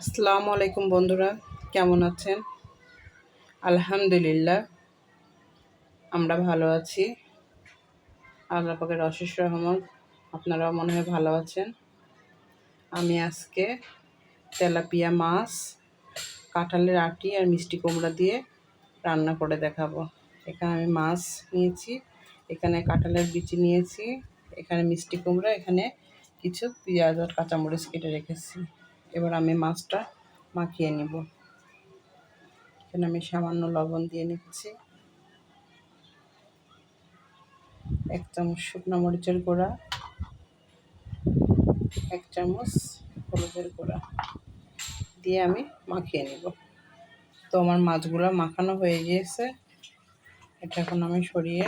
আসসালামু আলাইকুম বন্ধুরা, কেমন আছেন? আলহামদুলিল্লাহ, আমরা ভালো আছি। আল্লাহ পাকের অশেষ রহমত। আপনারাও মনে হয় ভালো আছেন। আমি আজকে তেলাপিয়া মাছ, কাঁঠালের আটি আর মিষ্টি কুমড়া দিয়ে রান্না করে দেখাবো। এখানে আমি মাছ নিয়েছি, এখানে কাঁঠালের বিচি নিয়েছি, এখানে মিষ্টি কুমড়া, এখানে কিছু পেঁয়াজ আর কাঁচামরিচ কেটে রেখেছি। এবার আমি মাছটা মাখিয়ে নিব। এখানে আমি সামান্য লবণ দিয়ে নিচ্ছি, 1 চামচ শুকনো মরিচের গুঁড়া, 1 চামচ হলুদের গুঁড়া দিয়ে আমি মাখিয়ে নিব। তো আমার মাছগুলো মাখানো হয়ে গিয়েছে। এটা এখন আমি সরিয়ে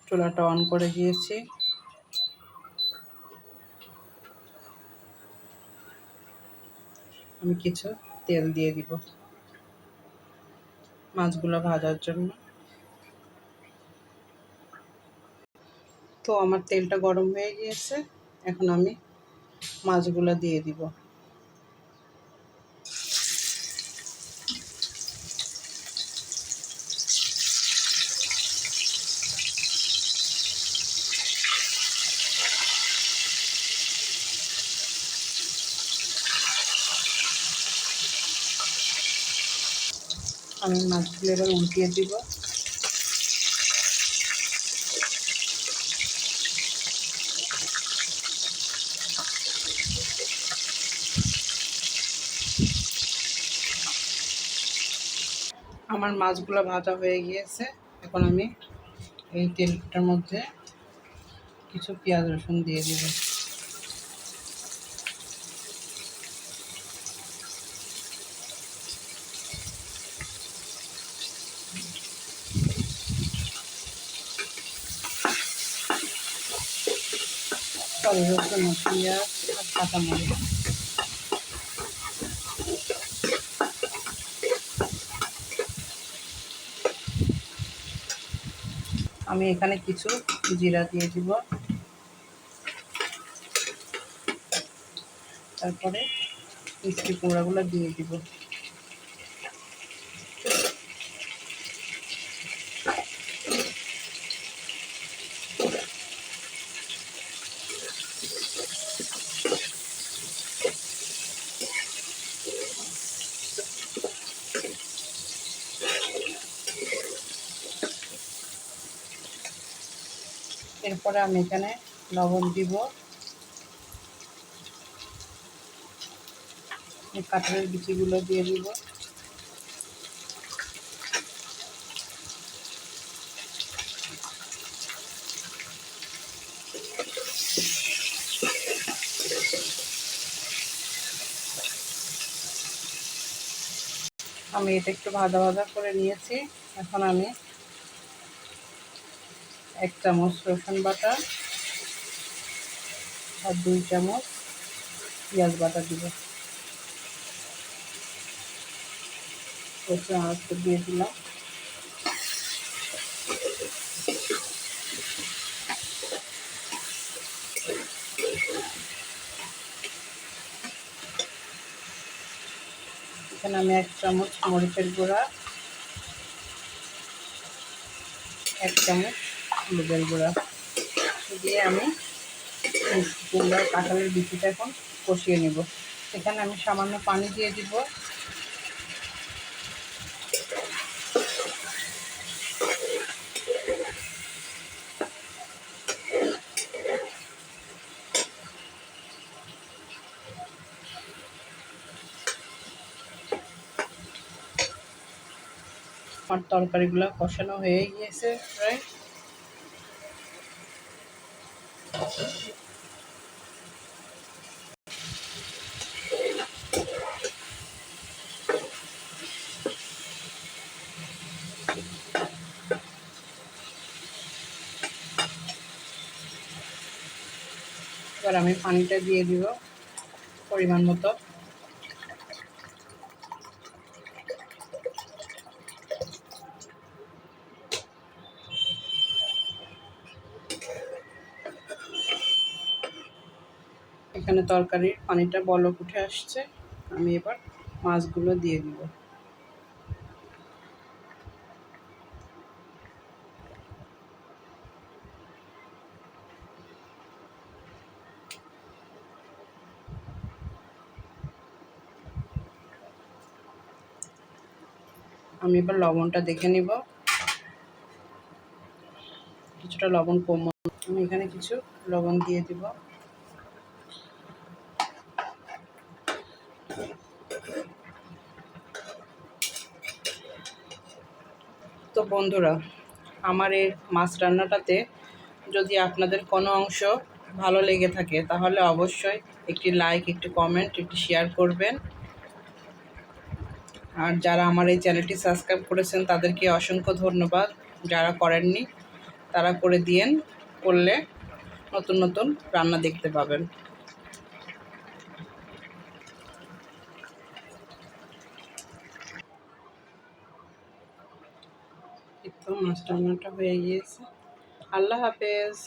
চুলাটা অন করে দিয়েছি। আমি কিছু তেল দিয়ে দিব মাছগুলো ভাজার জন্য। তো আমার তেলটা গরম হয়ে গিয়েছে, এখন আমি মাছগুলো দিয়ে দিব। আমি মাছগুলো এবার উল্টিয়ে দিব। আমার মাছগুলো ভাজা হয়ে গিয়েছে। এখন আমি এই তেলটার মধ্যে কিছু পেঁয়াজ রসুন দিয়ে দিব। রসুন, পেঁয়াজ আর কাঁচামরিচ। আমি এখানে কিছু জিরা দিয়ে দিব, তারপরে মিষ্টি কুমড়াগুলো দিয়ে দিব। এরপরে আমি এখানে লবণ দিব, কাঁঠালের বিচিগুলো দিয়ে দিব, আমি এটা একটু ভাজা ভাজা করে নিয়েছি। এখন আমি 1 চামচ রসুন বাটা আর 2 চামচ পেঁয়াজ বাটা দিব। রসুন আস্তে দিয়ে দিলাম। এখানে আমি 1 চামচ মরিচের গুঁড়া, 1 চামচ হলুদের গুঁড়া দিয়ে আমি মিষ্টি কুমড়া কাঁঠালের বিচিটা এখন কষিয়ে নেব। এখানে আমি সামান্য পানি দিয়ে দিব। আমার তরকারিগুলো কষানো হয়ে গিয়েছে প্রায়। এবার আমি পানিটা দিয়ে দিব পরিমাণ মতো। এখানে তরকারির পানিটা বলক উঠে আসছে। আমি এবার মাছগুলো দিয়ে দিব। আমি এবার লবণটা দেখে নিব, কিছুটা লবণ কম। আমি এখানে কিছু লবণ দিয়ে দিব। তো বন্ধুরা, আমার এই মাছ রান্নাটাতে যদি আপনাদের কোনো অংশ ভালো লেগে থাকে তাহলে অবশ্যই একটি লাইক, একটি কমেন্ট, একটি শেয়ার করবেন। আর যারা আমার এই চ্যানেলটি সাবস্ক্রাইব করেছেন তাদেরকে অসংখ্য ধন্যবাদ। যারা করেননি তারা করে দিয়েন, করলে নতুন নতুন রান্না দেখতে পাবেন। এই তো মাছ রান্নাটা হয়ে গিয়েছে। আল্লাহ হাফেজ।